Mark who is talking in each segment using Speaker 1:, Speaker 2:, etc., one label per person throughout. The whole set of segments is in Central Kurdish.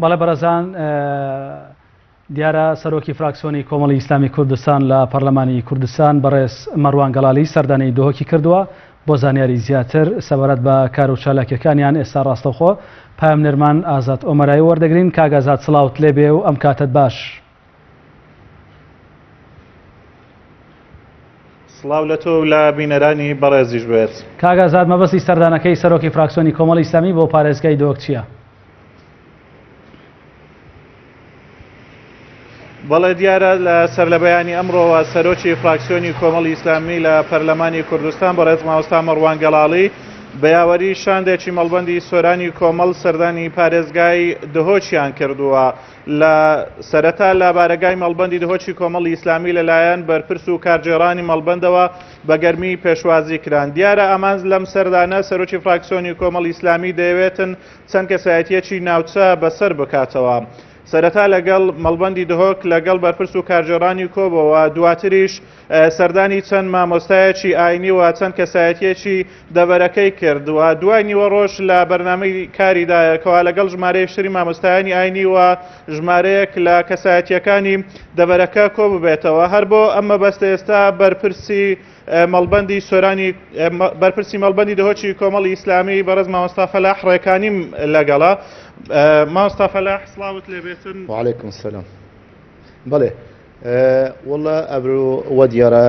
Speaker 1: بەڵێ بەڕێزان دیارە سەرۆکی فراکسیۆنی کۆمەڵی ئیسلامی کوردستان لە پەرلەمانی کوردستان بەڕێز مەڕوان گەڵالی سەردانەی دۆهۆکی کردووە بۆ زانیاری زیاتر سەبارەت بە کار و چالاکیەکانیان ئێستا ڕاستەوخۆ پایەمنەرمان ئازاد ئۆمەرایی وەردەگرین. کاک ئازاد سڵاوت لێبێ و ئەم کاتت باش.
Speaker 2: سڵاو لە تۆ لە بینەرانی بەڕێزیش بێت.
Speaker 1: کاک ئازاد مەبەستی سەردانەکەی سەرۆکی فراکسیۆنی کۆمەڵی ئیسلامی بۆ پارێزگای دۆک چییە؟
Speaker 2: بەڵێ دیارە لە سەر لە بەیانی ئەمڕۆوە سەرۆکی فراکسیۆنی کۆمەڵی ئیسلامی لە پەرلەمانی کوردستان بەڕێز مامۆستا مەڕوان گەڵاڵی بەیاوەری شاندێکی مەڵبەندی سۆرانی کۆمەڵ سەردانی پارێزگای دهۆچیان کردووە. لە سەرەتا لە بارەگای مەڵبەندی دهۆچی کۆمەڵی ئیسلامی لەلایەن بەرپرس و کارجێڕانی مەڵبەندەوە بە گەرمی پێشوازی کران. دیارە ئەمان لەم سەردانە سەرۆکی فراکسیۆنی کۆمەڵی ئیسلامی دەیەوێتن چەند کەسایەتیەکی ناوچە بەسەر بکاتەوە. سەرەتا لەگەڵ مەڵبەندی دهۆک لەگەڵ بەرپرس و کارجێڕانی کۆبەوە دواتریش سەردانی چەند مامۆستایەکی ئاینی و چەند کەسایەتیەکی دەبەرەکەی کردووە. دوای نیوە ڕۆژ لە بەرنامەی کاریدایەکەوە لەگەڵ ژمارەی شتری مامۆستایانی ئاینی و ژمارەیەک لە کەسایەتیەکانی دەبەرەکە کۆ ببێتەوە. هەر بۆ ئەمە بەستە ئێستا بەرپرسی مەڵبەندی سۆرانی بەرپرسی مەڵبەندی دهۆچی کۆمەڵی ئیسلامی بەڕێز مامۆستا فەلاح ڕێکانیم لەگەڵا. مامۆستا فەلاح سڵاوت لێبێتن.
Speaker 3: وعليكم السلام. بله والله ابرو وديارا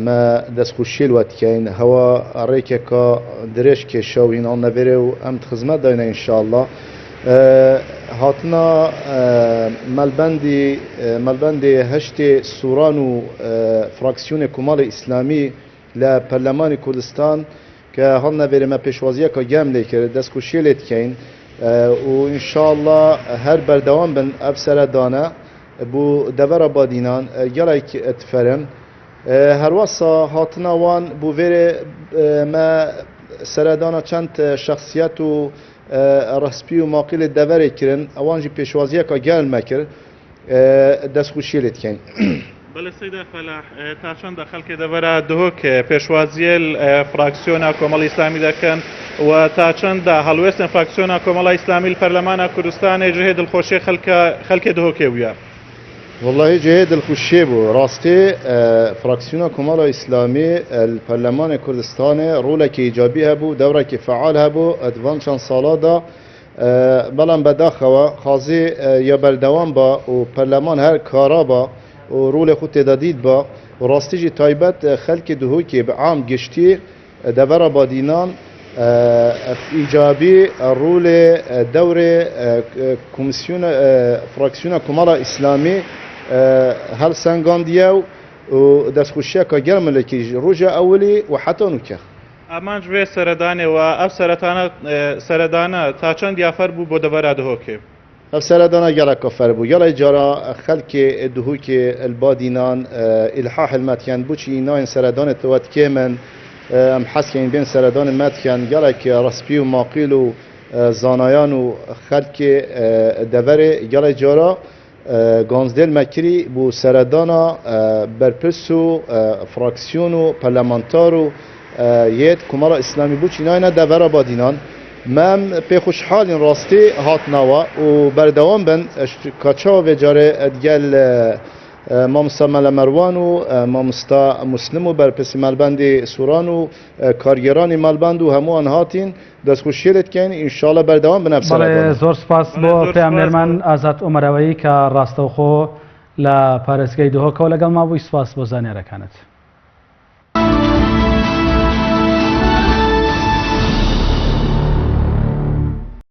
Speaker 3: ما دسخوشيل واتكاين هوا ريكا دريش كي شاوين on نبره و ام خدمت داينا ان شاء الله. هاتنا ملبندی هشت سوران و فراکسیون کمال اسلامی لپرلمان کردستان که هل نبره ما پیشوازیه که گم لیکر دست کشیلت کین و انشالله هر بردوام بن ابسر دانه بو دور آبادینان گلک اتفرم هر واسه هاتنا وان بو وره ما سردانا چند شخصیت و رسپی و ماقیل دوره کرن اوانجی پیشوازیه که گل مکر دست خوشیلت کن.
Speaker 2: بله سیده فلاح تا چند خلک دوره دهوک پیشوازی فراکسیون کۆمەڵی ئیسلامی دەکەن و تا چند هەڵوێستن فراکسیۆن کۆمەڵی ئیسلامی لپەرلەمانە کوردستان جهێ دڵخۆشی خەڵکی دهۆکێ ویە.
Speaker 3: والله جهه دلخوشی بو راستی فراکسیون کمال اسلامی الپرلمان کردستان رول که ایجابی هبو دوره که فعال هبو ادوان چند سالا دا بلان بداخوا خازی یا بردوان با و پرلمان هر کارا با و رول خود تدادید با و راستی جی تایبت خلک دهو که به عام گشتی دور آبادینان ایجابی رول دوره کمیسیون فراکسیون کمال اسلامی هل سنگان دیو و دستخوشیه که گرم لکی روژه اولی و حتی نکه
Speaker 2: ئەمان ژێ سەردانێ و ئەف سەردانە تا چەند یافەر بوو بۆ دەبەرە دهۆکێ.
Speaker 3: ئەف سەردانە گەڵک کەفەر بوو گەڵی جارە خەلکی دهوکی البادینان ئیلحاح المەتیان بوچی ناین سەردانێتەوەت کێمن ئەم حەسکین بین سەردان مەتیان گەڵک ڕسپی و ماقیل و زانایان و خەلکی دەبەرێ گەڵی جارە گانزدل مکری بو سردانا برپرس و فراکسیون و پارلمانتار و یت کمال اسلامی بود چینای نه دور آبادینان من پی خوشحالین راستی هات نوا و بردوام بن کاچا و جاره ادگل مامستا مروان و مامستا مسلم و برپرس ملبندی سوران و کارگرانی ملبند و همو آنهاتین دست خوشیلت کن انشالله بردوام بنب
Speaker 1: سردان. زور سپاس بۆ پێامنەرمان ئازاد ئۆمەرەوەی کە ڕاستەوخۆ لە پارێزگای دهۆکەوە لەگەڵ ما بووی. سپاس بۆ زانیارەکانت.